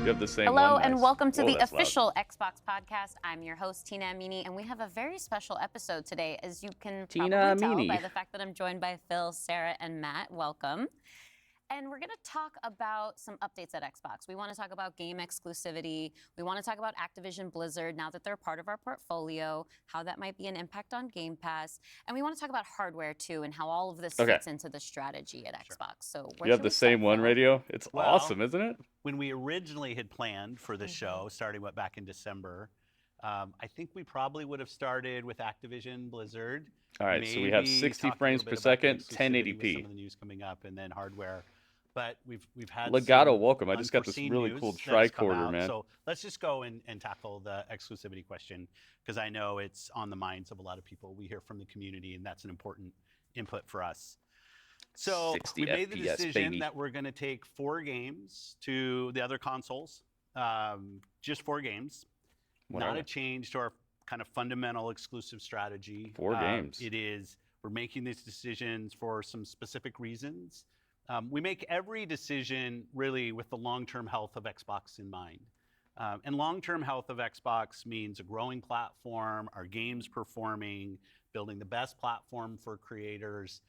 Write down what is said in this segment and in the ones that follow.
You have the same Hello one. and Nice. welcome to Whoa, the that's loud. official Xbox podcast. I'm your host, Tina Amini, and we have a very special episode today, as you can Tina probably tell Amini. by the fact that I'm joined by Phil, Sarah, and Matt. Welcome. And we're going to talk about some updates at Xbox. We want to talk about game exclusivity. We want to talk about Activision Blizzard now that they're part of our portfolio, how that might be an impact on Game Pass. And we want to talk about hardware too and how all of this fits into the strategy at Xbox. So You have the same one radio? It's awesome, isn't it? When we originally had planned for the show, starting back in December, I think we probably would have started with Activision Blizzard. All right, so we have 60 frames per second, 1080p. With some of the news coming up, and then hardware. But we've had Legato, some welcome. I just got this unforeseen really news cool that has come tricorder, out. man. So let's just go and tackle the exclusivity question, because I know it's on the minds of a lot of people. We hear from the community, and that's an important input for us. So 60 we made the FPS, decision baby. that we're going to take 4 games to the other consoles, just 4 games. What Not are a they? change to our kind of fundamental exclusive strategy. 4 games. It is, we're making these decisions for some specific reasons. We make every decision really with the long-term health of Xbox in mind. And long-term health of Xbox means a growing platform, our games performing, building the best platform for creators,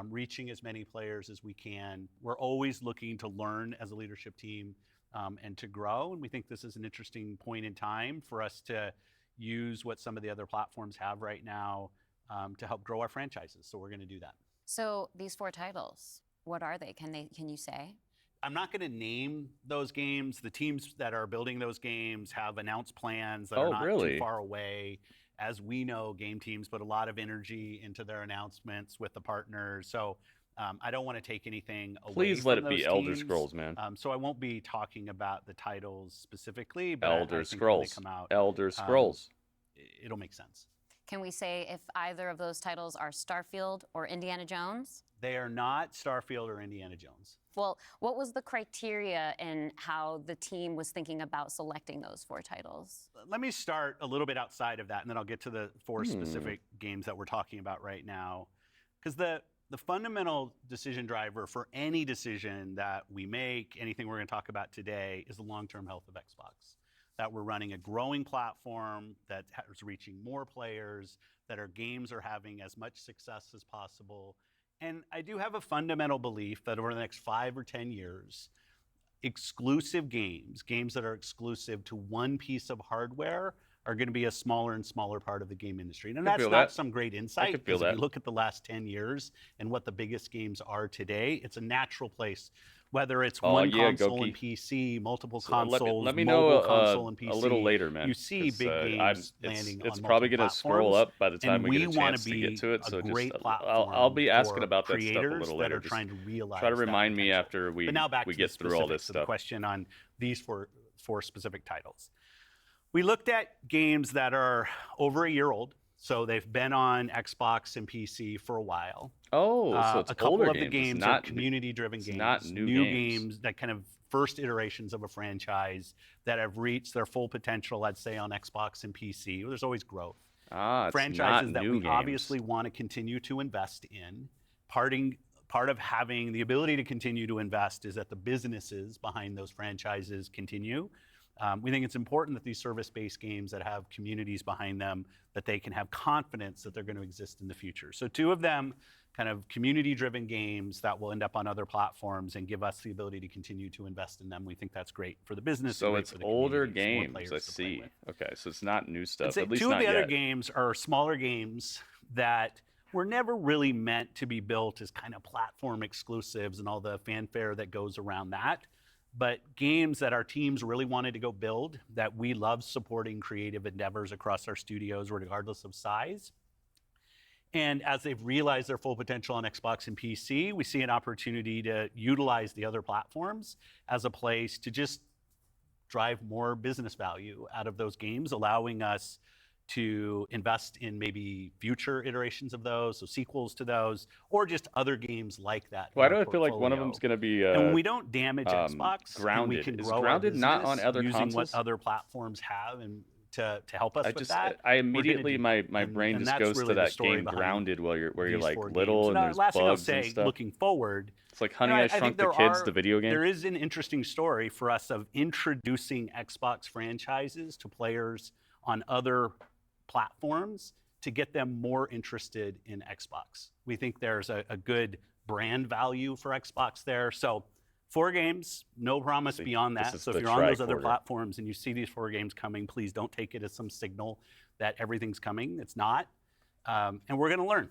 reaching as many players as we can. We're always looking to learn as a leadership team and to grow. And we think this is an interesting point in time for us to use what some of the other platforms have right now to help grow our franchises. So we're going to do that. So these 4 titles, what are they? Can you say? I'm not going to name those games. The teams that are building those games have announced plans that are not too far away. As we know, game teams put a lot of energy into their announcements with the partners. So I don't want to take anything away Please from let it those be Elder teams. Scrolls, man. So I won't be talking about the titles specifically, but Elder I think when they Scrolls. come out, Elder Scrolls. It'll make sense. Can we say if either of those titles are Starfield or Indiana Jones? They are not Starfield or Indiana Jones. Well, what was the criteria in how the team was thinking about selecting those 4 titles? Let me start a little bit outside of that, and then I'll get to the 4 specific games that we're talking about right now. Because the fundamental decision driver for any decision that we make, anything we're going to talk about today, is the long-term health of Xbox. That we're running a growing platform that is reaching more players, that our games are having as much success as possible. And I do have a fundamental belief that over the next 5 or 10 years, exclusive games that are exclusive to one piece of hardware, are going to be a smaller and smaller part of the game industry. And that's not some great insight, because if you look at the last 10 years and what the biggest games are today, it's a natural place. Whether it's one console and PC, multiple consoles, let me mobile know console and PC, a little later, man. You see big games landing on It's probably going to scroll up by the time we get a chance to get to it. So just I'll be asking about that stuff a little later. Just trying to realize try to remind me after we get through all this stuff. The question on these four specific titles. We looked at games that are over a year old. So they've been on Xbox and PC for a while. Oh, so it's a couple older of the games are community-driven games, not new games that kind of first iterations of a franchise that have reached their full potential, I'd say, on Xbox and PC. There's always growth. Franchises that we obviously want to continue to invest in. Part of having the ability to continue to invest is that the businesses behind those franchises continue. We think it's important that these service-based games that have communities behind them, that they can have confidence that they're going to exist in the future. So 2 of them, kind of community-driven games that will end up on other platforms and give us the ability to continue to invest in them. We think that's great for the business. So it's older games, I see. Okay, so it's not new stuff, at least not yet. 2 of the other games are smaller games that were never really meant to be built as kind of platform exclusives and all the fanfare that goes around that. But games that our teams really wanted to go build, that we love supporting creative endeavors across our studios, regardless of size. And as they've realized their full potential on Xbox and PC, we see an opportunity to utilize the other platforms as a place to just drive more business value out of those games, allowing us to invest in maybe future iterations of those, so sequels to those, or just other games like that. Why do I feel like one of them is going to be and we don't damage Xbox, Grounded? and we can Is grow Grounded our not on business other using consoles? what other platforms have and to help us with that. I immediately, my brain just goes to that game Grounded where you're like little and there's last thing I'll bugs say, and stuff. looking forward, It's like Honey, I Shrunk the Kids, the video game. There is an interesting story for us of introducing Xbox franchises to players on other platforms to get them more interested in Xbox. We think there's a good brand value for Xbox there. So 4 games, no promise beyond that. So if you're on those other platforms and you see these 4 games coming, please don't take it as some signal that everything's coming. It's not. And we're going to learn.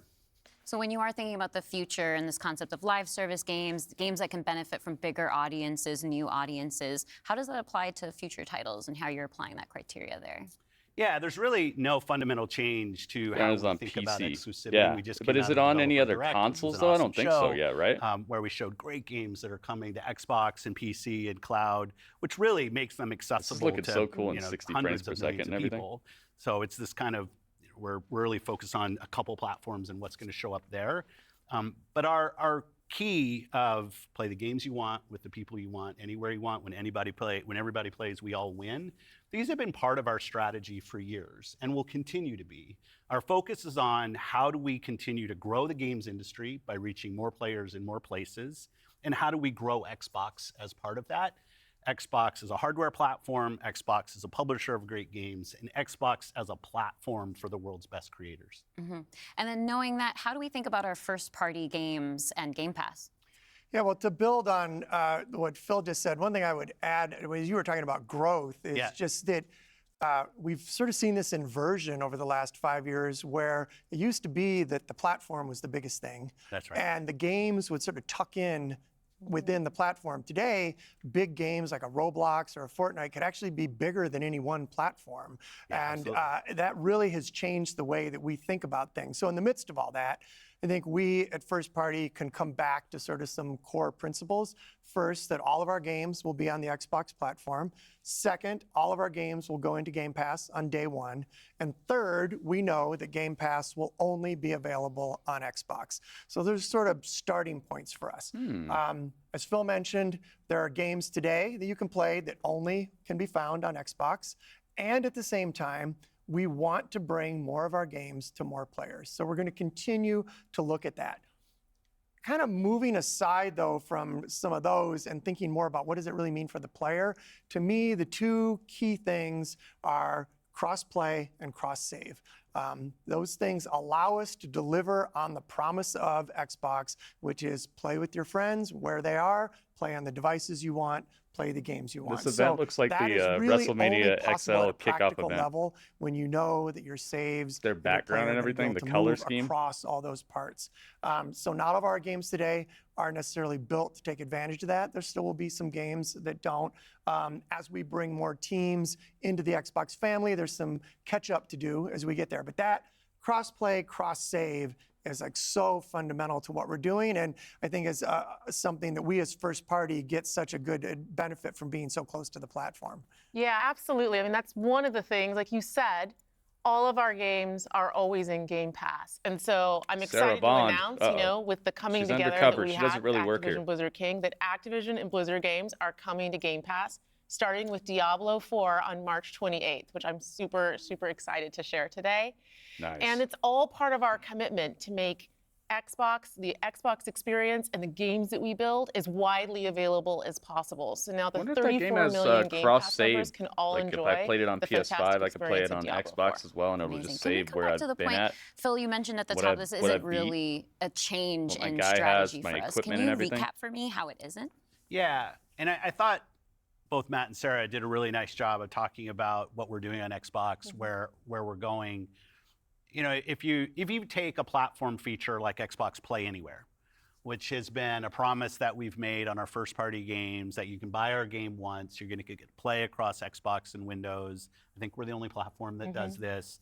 So when you are thinking about the future and this concept of live service games, games that can benefit from bigger audiences, new audiences, how does that apply to future titles and how you're applying that criteria there? Yeah, there's really no fundamental change to how we think about exclusivity. Yeah, we just but is it on any other consoles though? I don't think so yet, right? Where we showed great games that are coming to Xbox and PC and cloud, which really makes them accessible this is looking to so cool in 60 frames per second and everything. People. So it's this kind of, we're really focused on a couple platforms and what's going to show up there. But our key of play the games you want with the people you want, anywhere you want, when everybody plays, we all win. These have been part of our strategy for years and will continue to be. Our focus is on how do we continue to grow the games industry by reaching more players in more places, and how do we grow Xbox as part of that. Xbox is a hardware platform, Xbox is a publisher of great games, and Xbox as a platform for the world's best creators. Mm-hmm. And then knowing that, how do we think about our first-party games and Game Pass? Yeah, well, to build on what Phil just said, one thing I would add, as you were talking about growth, is just that we've sort of seen this inversion over the last 5 years where it used to be that the platform was the biggest thing. That's right. And the games would sort of tuck in within the platform. Today, big games like a Roblox or a Fortnite could actually be bigger than any one platform. Yeah, and that really has changed the way that we think about things. So in the midst of all that, I think we at First Party can come back to sort of some core principles. First, that all of our games will be on the Xbox platform. Second, all of our games will go into Game Pass on day 1. And third, we know that Game Pass will only be available on Xbox. So there's sort of starting points for us. As Phil mentioned, there are games today that you can play that only can be found on Xbox. And at the same time, we want to bring more of our games to more players. So we're going to continue to look at that. Kind of moving aside, though, from some of those and thinking more about what does it really mean for the player, to me, the 2 key things are cross-play and cross-save. Those things allow us to deliver on the promise of Xbox, which is play with your friends where they are, play on the devices you want, play the games you want. This event looks like the really WrestleMania XL kickoff event. Level when you know that your saves, their background and everything, the color scheme across all those parts. So not all of our games today are necessarily built to take advantage of that. There still will be some games that don't. As we bring more teams into the Xbox family, there's some catch up to do as we get there. But that cross-play, cross-save is like so fundamental to what we're doing, and I think is something that we as First Party get such a good benefit from being so close to the platform. Yeah, absolutely. I mean, that's one of the things, like you said, all of our games are always in Game Pass. And so I'm excited to announce, you know, with the coming together that we have Activision Blizzard King, that Activision and Blizzard games are coming to Game Pass, starting with Diablo 4 on March 28th, which I'm super, super excited to share today. Nice. And it's all part of our commitment to make Xbox, the Xbox experience, and the games that we build as widely available as possible. So now the 34 million Game Pass members can all enjoy. If I played it on PS5, I could play it on Xbox as well, and it would just save where I've been at. Phil, you mentioned at the top, this isn't really a change in strategy for us. Can you recap for me how it isn't? Yeah, and I thought both Matt and Sarah did a really nice job of talking about what we're doing on Xbox, where we're going. You know, if you take a platform feature like Xbox Play Anywhere, which has been a promise that we've made on our first-party games, that you can buy our game once, you're going to get to play across Xbox and Windows. I think we're the only platform that does this.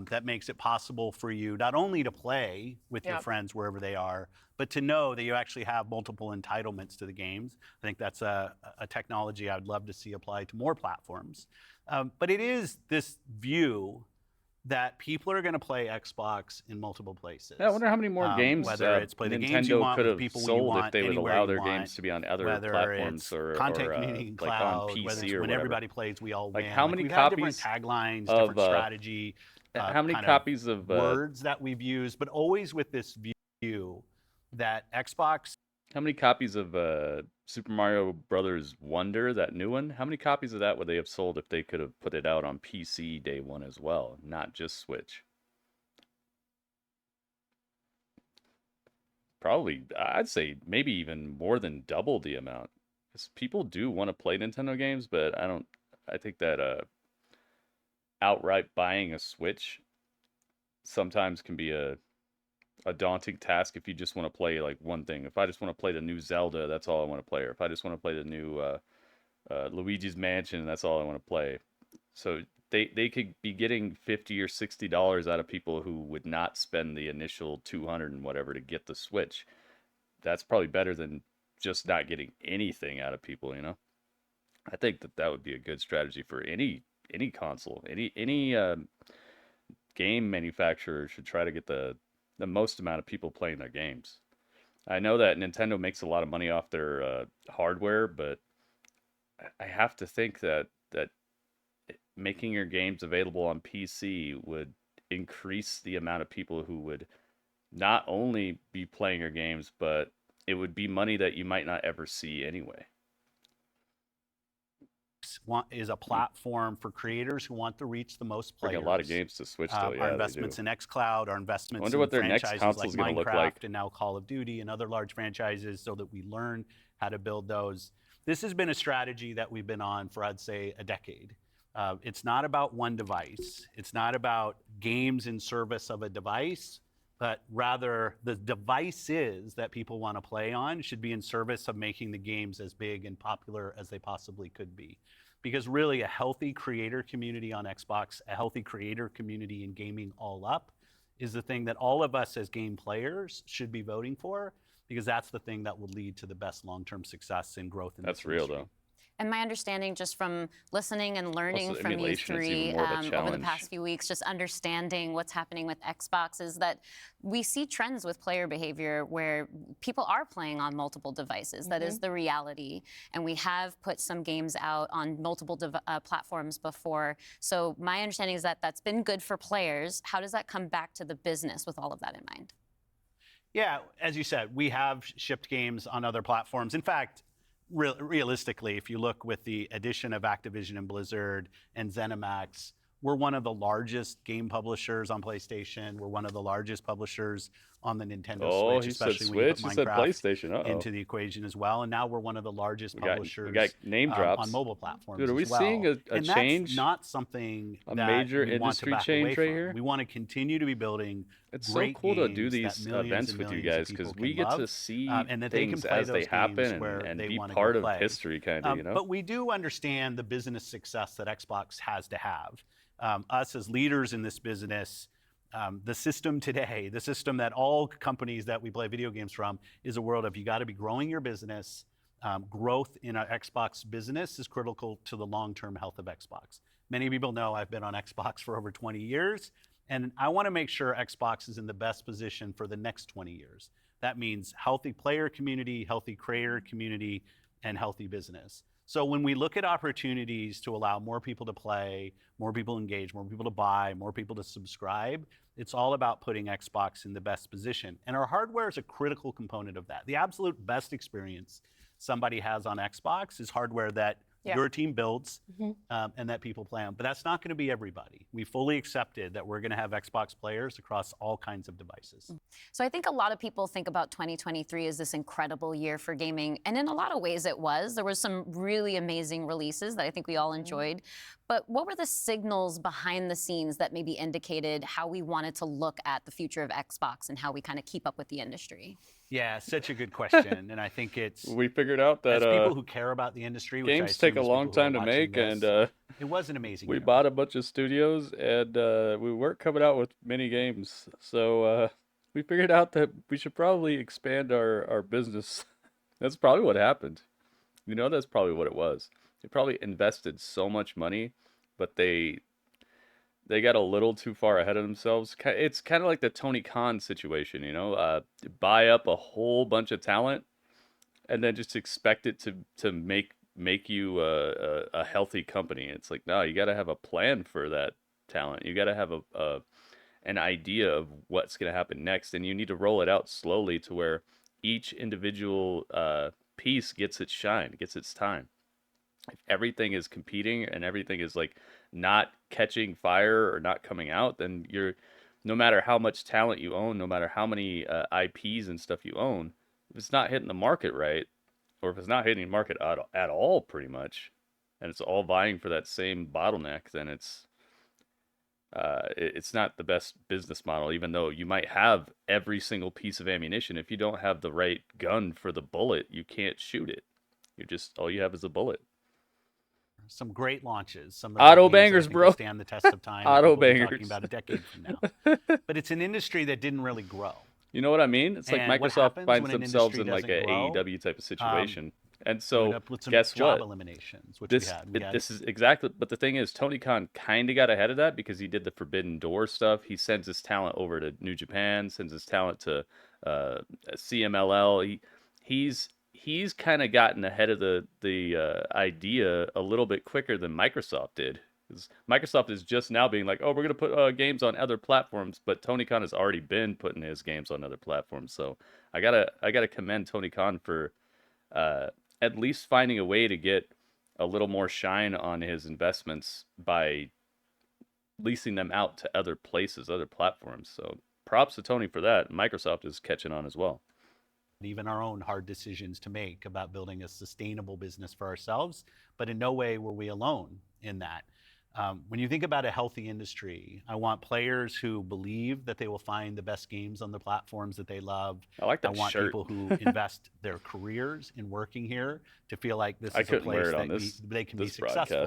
That makes it possible for you not only to play with your friends wherever they are, but to know that you actually have multiple entitlements to the games. I think that's a technology I would love to see applied to more platforms. But it is this view that people are going to play Xbox in multiple places. Yeah, I wonder how many more games whether it's play the games you Nintendo want could with have people you sold if want, they would anywhere allow you their want, games to be on other whether platforms it's or content community in like cloud, on whether PC it's or when whatever. everybody plays, we all Like win. how many we've had different copies taglines, of different strategy, how many kind copies of words that we've used, but always with this view that Xbox. How many copies of Super Mario Brothers Wonder, that new one? How many copies of that would they have sold if they could have put it out on PC day one as well, not just Switch? Probably, I'd say maybe even more than double the amount. Because people do want to play Nintendo games, but I think that outright buying a Switch sometimes can be a daunting task if you just want to play like one thing. If I just want to play the new Zelda, that's all I want to play. Or if I just want to play the new Luigi's Mansion, that's all I want to play. So they could be getting $50 or $60 out of people who would not spend the initial 200 and whatever to get the Switch. That's probably better than just not getting anything out of people, you know? I think that would be a good strategy for any console. Any game manufacturer should try to get the most amount of people playing their games. I know that Nintendo makes a lot of money off their hardware, but I have to think that making your games available on PC would increase the amount of people who would not only be playing your games, but it would be money that you might not ever see anyway. Is a platform for creators who want to reach the most players. Bring a lot of games to Switch, though. Our investments in xCloud, our investments in what their next franchises like Minecraft look like. and now Call of Duty and other large franchises, so that we learn how to build those. This has been a strategy that we've been on for, I'd say, a decade. It's not about one device. It's not about games in service of a device, but rather the devices that people want to play on should be in service of making the games as big and popular as they possibly could be. Because really, a healthy creator community on Xbox, a healthy creator community in gaming all up, is the thing that all of us as game players should be voting for, because that's the thing that will lead to the best long-term success and growth in this industry. That's real, though. And my understanding, just from listening and learning from you three over the past few weeks, just understanding what's happening with Xbox, is that we see trends with player behavior where people are playing on multiple devices. That is the reality. And we have put some games out on multiple platforms before. So my understanding is that that's been good for players. How does that come back to the business with all of that in mind? Yeah, as you said, we have shipped games on other platforms. In fact, realistically, if you look with the addition of Activision and Blizzard and ZeniMax, we're one of the largest game publishers on PlayStation. We're one of the largest publishers on the Nintendo Switch, especially when you put Minecraft into the equation as well. And now we're one of the largest publishers we got name drops on mobile platforms. Dude, are we seeing a change? That's not something a that major we industry want to back change away right from. here. We want to continue to be building. It's so cool to do these events with you guys, because we get to see things as they happen and be part of history, kind of, you know? But we do understand the business success that Xbox has to have. Us as leaders in this business, the system today, the system that all companies that we play video games from, is a world of you got to be growing your business. Growth in our Xbox business is critical to the long-term health of Xbox. Many people know I've been on Xbox for over 20 years, and I want to make sure Xbox is in the best position for the next 20 years. That means healthy player community, healthy creator community, and healthy business. So when we look at opportunities to allow more people to play, more people engage, more people to buy, more people to subscribe, it's all about putting Xbox in the best position. And our hardware is a critical component of that. The absolute best experience somebody has on Xbox is hardware that your team builds and that people play on. But that's not going to be everybody. We fully accepted that we're going to have Xbox players across all kinds of devices. So I think a lot of people think about 2023 as this incredible year for gaming. And in a lot of ways it was. There were some really amazing releases that I think we all enjoyed. But what were the signals behind the scenes that maybe indicated how we wanted to look at the future of Xbox and how we kind of keep up with the industry? Yeah, such a good question. And I think it's... We figured out that... as people who care about the industry, which games take a long time to make, and... it was an amazing We bought a bunch of studios, and we weren't coming out with many games. So we figured out that we should probably expand our business. That's probably what happened. You know, that's probably what it was. They probably invested so much money, but they they got a little too far ahead of themselves. It's kind of like the Tony Khan situation, buy up a whole bunch of talent and then just expect it to make you a healthy company. It's like, no, you got to have a plan for that talent. You got to have an idea of what's going to happen next, and you need to roll it out slowly to where each individual piece gets its shine, gets its time. If everything is competing and everything is like not catching fire or not coming out, then no matter how much talent you own, no matter how many IPs and stuff you own, if it's not hitting the market right, or if it's not hitting the market at all, pretty much, and it's all vying for that same bottleneck, then it's not the best business model. Even though you might have every single piece of ammunition, if you don't have the right gun for the bullet, you can't shoot it. All you have is a bullet. Some great launches. Some of auto bangers, bro. Stand the test of time. Auto bangers. Talking about a decade from now. But it's an industry that didn't really grow. You know what I mean? It's like Microsoft finds themselves in like an AEW type of situation. And so, guess job what? Eliminations, which this is exactly. But the thing is, Tony Khan kind of got ahead of that because he did the Forbidden Door stuff. He sends his talent over to New Japan, sends his talent to CMLL. He's kind of gotten ahead of the idea a little bit quicker than Microsoft did. Because Microsoft is just now being like, oh, we're going to put games on other platforms, but Tony Khan has already been putting his games on other platforms. So I gotta commend Tony Khan for at least finding a way to get a little more shine on his investments by leasing them out to other places, other platforms. So props to Tony for that. Microsoft is catching on as well. Even our own hard decisions to make about building a sustainable business for ourselves, but in no way were we alone in that. When you think about a healthy industry, I want players who believe that they will find the best games on the platforms that they love. I like that want shirt. People who invest their careers in working here to feel like this is a place that they can be successful.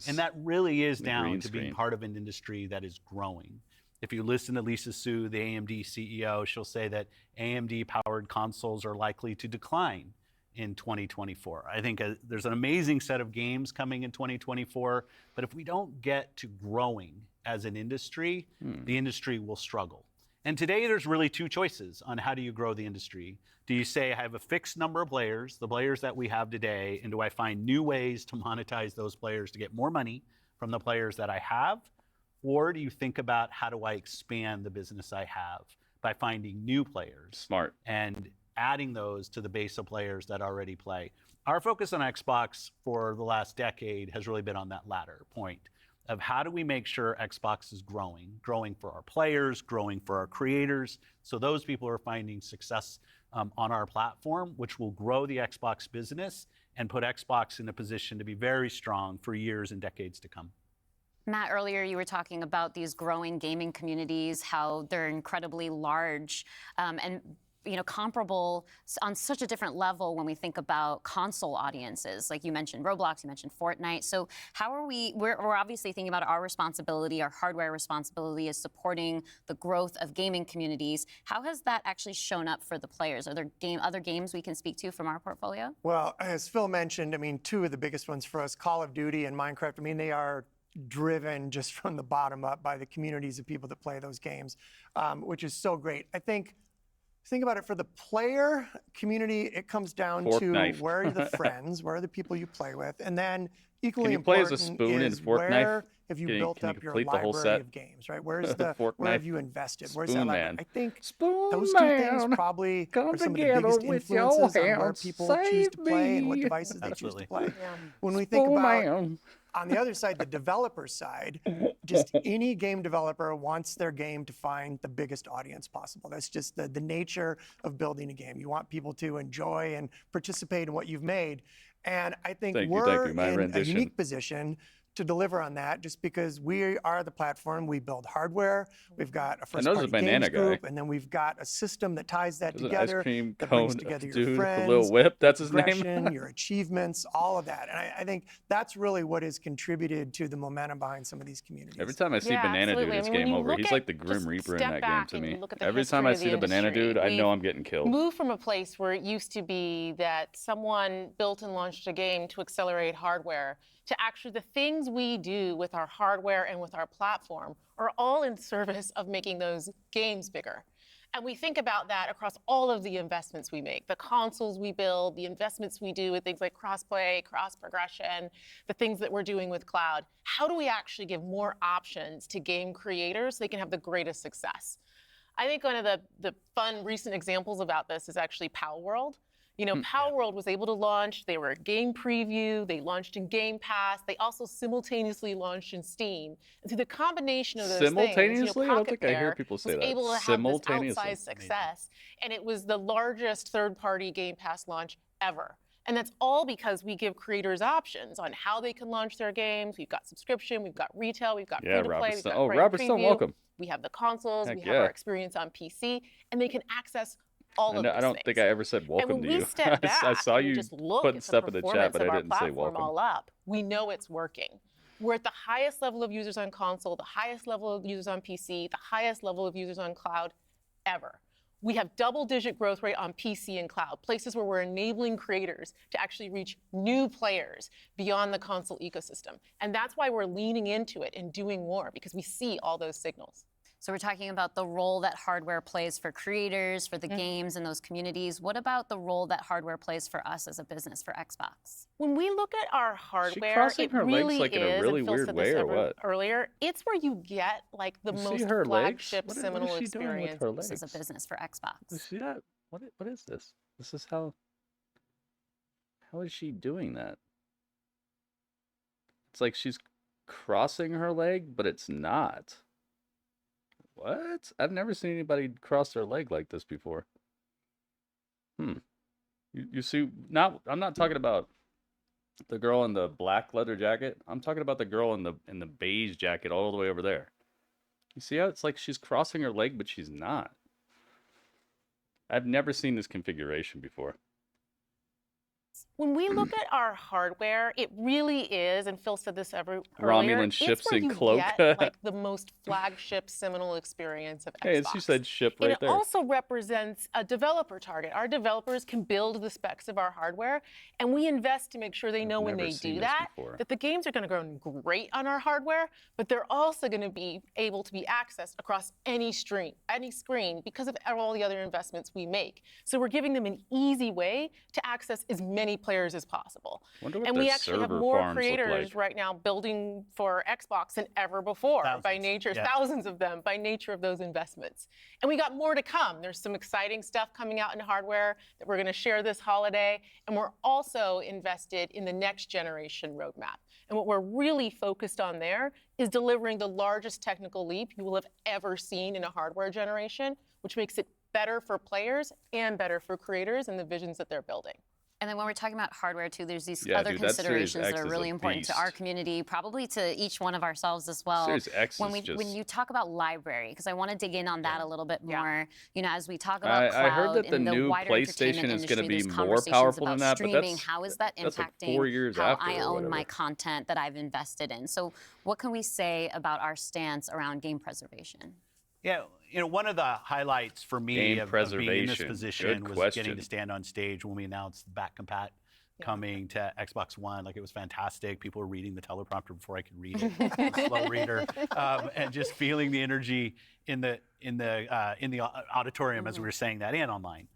And that really is down to being part of an industry that is growing. If you listen to Lisa Su, the AMD CEO, she'll say that AMD-powered consoles are likely to decline in 2024. I think there's an amazing set of games coming in 2024, but if we don't get to growing as an industry, the industry will struggle. And today there's really two choices on how do you grow the industry. Do you say I have a fixed number of players, the players that we have today, and do I find new ways to monetize those players to get more money from the players that I have? Or do you think about how do I expand the business I have by finding new players? Smart. And adding those to the base of players that already play. Our focus on Xbox for the last decade has really been on that latter point of how do we make sure Xbox is growing for our players, growing for our creators, so those people are finding success on our platform, which will grow the Xbox business and put Xbox in a position to be very strong for years and decades to come. Matt, earlier you were talking about these growing gaming communities, how they're incredibly large and comparable on such a different level when we think about console audiences. Like you mentioned Roblox, you mentioned Fortnite. So how are we're obviously thinking about our responsibility, our hardware responsibility is supporting the growth of gaming communities. How has that actually shown up for the players? Are there other games we can speak to from our portfolio? Well, as Phil mentioned, two of the biggest ones for us, Call of Duty and Minecraft, they are driven just from the bottom up by the communities of people that play those games, which is so great. I think about it for the player community, it comes down to where are the friends, where are the people you play with, and then equally important as a spoon is in Fortnite? Where have you built up your library of games, right? Where's where have you invested? Where's that library? I think those two things probably are some of the biggest influences on where people choose to play and what devices they choose to play. Yeah. When we think about on the other side, the developer side, just any game developer wants their game to find the biggest audience possible. That's just the nature of building a game. You want people to enjoy and participate in what you've made. And I think we're in a unique position to deliver on that just because we are the platform. We build hardware. We've got a first-party games group, and then we've got a system that ties that together, ice cream that cone brings together your dude friends, with a little whip. That's his name. your achievements, all of that. And I think that's really what has contributed to the momentum behind some of these communities. Every time I see Banana Dude, it's game over. He's like the Grim Reaper in that game to me. Every time I see the Banana Dude, I know I'm getting killed. Move from a place where it used to be that someone built and launched a game to accelerate hardware to actually the things we do with our hardware and with our platform are all in service of making those games bigger. And we think about that across all of the investments we make, the consoles we build, the investments we do with things like cross-play, cross-progression, the things that we're doing with cloud. How do we actually give more options to game creators so they can have the greatest success? I think one of the fun recent examples about this is actually Power World. You know, Power World was able to launch, they were a game preview, they launched in Game Pass, they also simultaneously launched in Steam. And through the combination of those things, I don't think I hear people say that. Able to have this outsized success, and it was the largest third-party Game Pass launch ever. And that's all because we give creators options on how they can launch their games. We've got subscription, we've got retail, we've got free-to-play, we've got Robert Stone, welcome. We have the consoles, we have our experience on PC, and they can access all of those I don't think I ever said welcome to you. I saw you putting stuff in the chat, but I didn't say welcome. All up, we know it's working. We're at the highest level of users on console, the highest level of users on PC, the highest level of users on cloud ever. We have double-digit growth rate on PC and cloud, places where we're enabling creators to actually reach new players beyond the console ecosystem. And that's why we're leaning into it and doing more, because we see all those signals. So we're talking about the role that hardware plays for creators, for the games and those communities. What about the role that hardware plays for us as a business, for Xbox? When we look at our hardware, it really like in a really weird way, or what? Earlier, it's where you get like the most flagship seminal experience. This is a business for Xbox. You see that? What is this? This is how is she doing that? It's like she's crossing her leg, but it's not. What? I've never seen anybody cross their leg like this before. You see, I'm not talking about the girl in the black leather jacket. I'm talking about the girl in the beige jacket all the way over there. You see how it's like she's crossing her leg, but she's not. I've never seen this configuration before. When we look at our hardware, it really is, and Phil said this earlier, Romulan ships in cloak. Get, like the most flagship seminal experience of Xbox. Hey, she said ship right there. It also represents a developer target. Our developers can build the specs of our hardware, and we invest to make sure they know when they do that, that the games are going to go great on our hardware, but they're also going to be able to be accessed across any screen because of all the other investments we make. So we're giving them an easy way to access as many players as possible. And we actually have more creators right now building for Xbox than ever before by nature, thousands of them by nature of those investments. And we got more to come. There's some exciting stuff coming out in hardware that we're going to share this holiday. And we're also invested in the next generation roadmap. And what we're really focused on there is delivering the largest technical leap you will have ever seen in a hardware generation, which makes it better for players and better for creators and the visions that they're building. And then when we're talking about hardware too, there's these other considerations that are really important to our community, probably to each one of ourselves as well. When you talk about library, because I want to dig in on that a a little bit more. You know, as we talk about cloud, I heard that the new PlayStation is going to be more powerful than that, but how is that impacting like 4 years how after I own my content that I've invested in? So what can we say about our stance around game preservation? Yeah, you know, one of the highlights for me of being in this position was getting to stand on stage when we announced back compat coming to Xbox One. Like, it was fantastic. People were reading the teleprompter before I could read it. Slow reader, and just feeling the energy in the auditorium as we were saying that and online.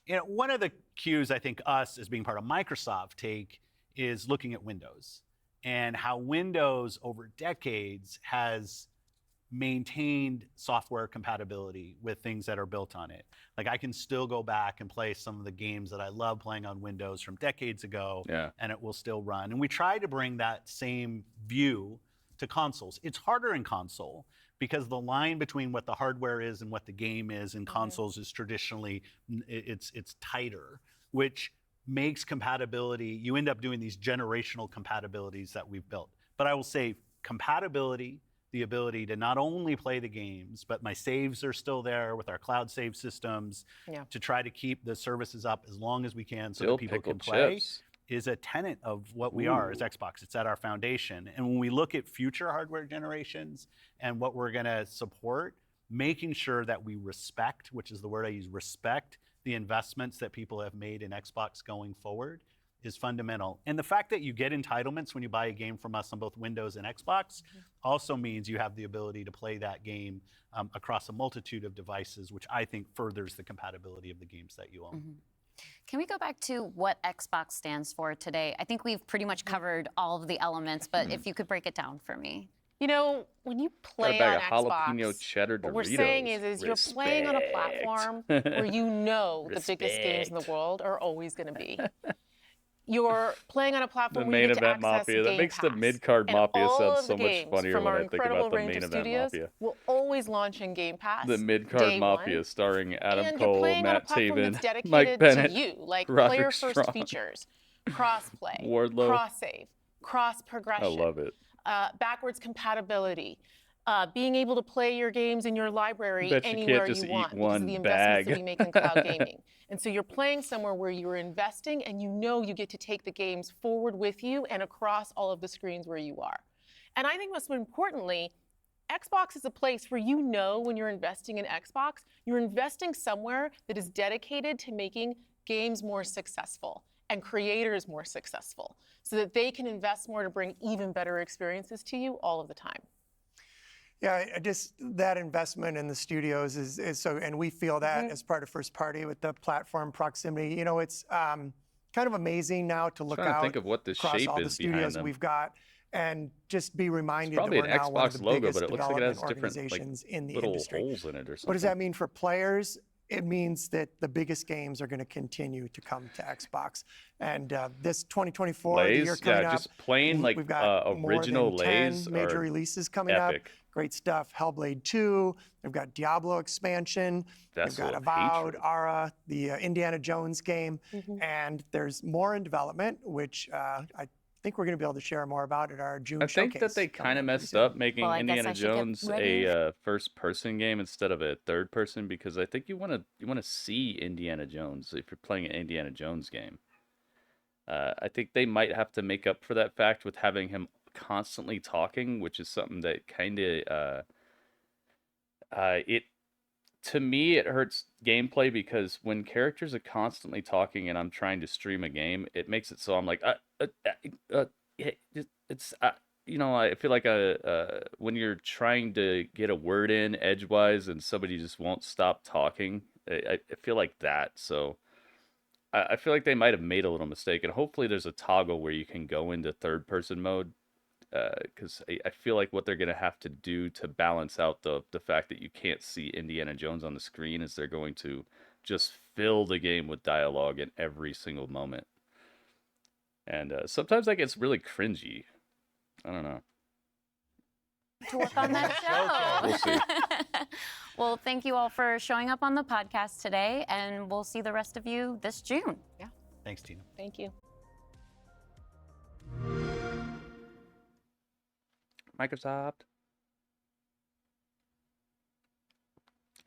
You know, one of the cues I think us as being part of Microsoft take is looking at Windows and how Windows over decades has maintained software compatibility with things that are built on it. Like, I can still go back and play some of the games that I love playing on Windows from decades ago, and it will still run. And we try to bring that same view to consoles. It's harder in console because the line between what the hardware is and what the game is in consoles is traditionally, it's tighter, which makes compatibility, you end up doing these generational compatibilities that we've built. But I will say compatibility, the ability to not only play the games, but my saves are still there with our cloud save systems to try to keep the services up as long as we can so that people can play is a tenet of what we are as Xbox. It's at our foundation. And when we look at future hardware generations and what we're going to support, making sure that we respect, which is the word I use, respect the investments that people have made in Xbox going forward is fundamental. And the fact that you get entitlements when you buy a game from us on both Windows and Xbox also means you have the ability to play that game across a multitude of devices, which I think furthers the compatibility of the games that you own. Can we go back to what Xbox stands for today? I think we've pretty much covered all of the elements, but if you could break it down for me. You know, when you play on Xbox, cheddar Doritos. What we're saying is you're playing on a platform where you know the biggest games in the world are always going to be. You're playing on a platform where you get to access Mafia. That makes the mid-card Mafia sound so much funnier when I think about the main event Mafia. Will always launch in Game Pass. The mid-card Mafia starring Adam and Cole, you're playing Matt on a platform Taven, that's dedicated Mike Bennett, to you, like Roderick player-first Strong, features, cross-play, Wardlow. cross-save, cross-progression. I love it. Backwards compatibility. Being able to play your games in your library anywhere you want because of the investments that we make in cloud gaming. And so you're playing somewhere where you're investing and you know you get to take the games forward with you and across all of the screens where you are. And I think most importantly, Xbox is a place where you know when you're investing in Xbox, you're investing somewhere that is dedicated to making games more successful and creators more successful so that they can invest more to bring even better experiences to you all of the time. Yeah, just that investment in the studios is so, and we feel that as part of first party with the platform proximity. You know, it's kind of amazing now to look out think of what this across shape all the is behind studios them. we've got and just be reminded Probably that we're an now one of Xbox the logo, biggest but it looks like it development has different organizations in the little industry. holes in it or something. What does that mean for players? It means that the biggest games are going to continue to come to Xbox. And this 2024, the year coming up, just plain like we've got original more than 10 Lays major are releases coming epic. up. Great stuff. Hellblade 2. We've got Diablo expansion. We've got Avowed, Ara, the Indiana Jones game. And there's more in development, which I think we're going to be able to share more about at our June showcase. I think that they kind of messed up making Indiana Jones a first-person game instead of a third-person because I think you want to see Indiana Jones if you're playing an Indiana Jones game. I think they might have to make up for that fact with having him constantly talking, which is something that kind of to me it hurts gameplay because when characters are constantly talking and I'm trying to stream a game, it makes it so I'm like it's you know, I feel like when you're trying to get a word in edgewise and somebody just won't stop talking, I feel like that. So I feel like they might have made a little mistake, and hopefully there's a toggle where you can go into third-person mode, because I feel like what they're going to have to do to balance out the fact that you can't see Indiana Jones on the screen is they're going to just fill the game with dialogue in every single moment. And sometimes that gets really cringy. I don't know. To work on that show. We'll see. Well, thank you all for showing up on the podcast today, and we'll see the rest of you this June. Yeah. Thanks, Tina. Thank you. Microsoft.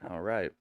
All right.